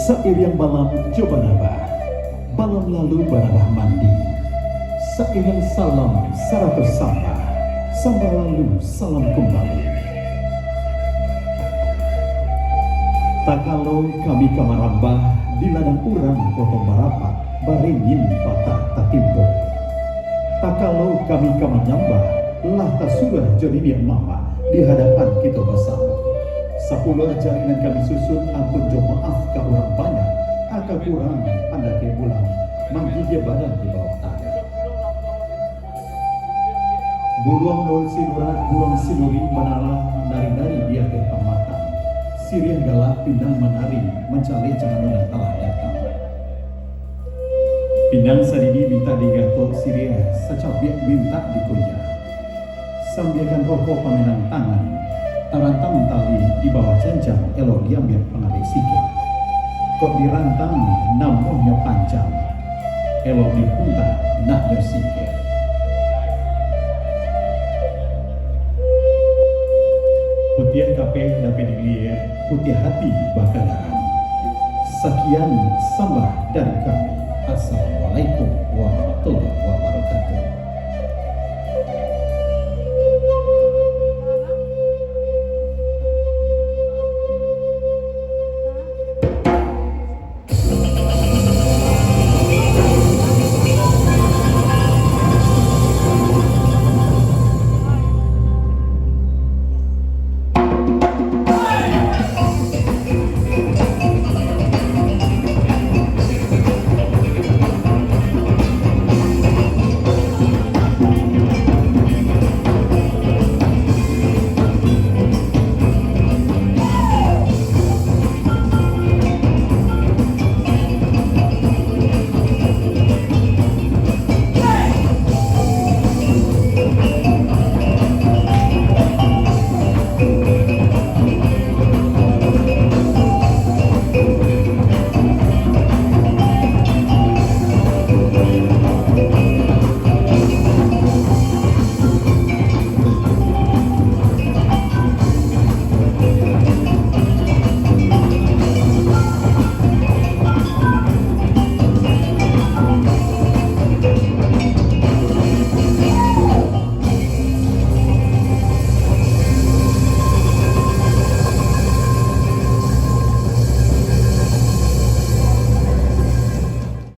Sair yang balam coba nabah, balam lalu barabah mandi. Sair yang salam saratus sambah, sambah lalu salam kembali. Tak kalau kami kamarambah di ladang urang potong barapat, baringin patah tak timbuk. Tak kalau kami kamanyambah, lah tak sudah jadi dia mama di hadapan kita bersama. Sepuluh jaringan kami susun, ampun jo maaf ke orang banyak, agak kurang anda ke bulan, manggigil badan di bawah tangga. Buruang nol silurat, buruang siluri menalah dari dia ke pamatan. Sirian galak pindang menari, mencari jangan nona telah datang. Pindang sadidi minta digatok Sirian, secapik minta dikunyah. Sambiakan rokok pamenang tangan, tarantang tali di bawah janjang elok diambil pengadai sikit. Kok dirantang namunnya panjang, elok dipunta naknya sikit. Putihan kape dapat dilihat, putih hati bakaran. Sekian sambah dari kami. Assalamualaikum warahmatullahi wabarakatuh.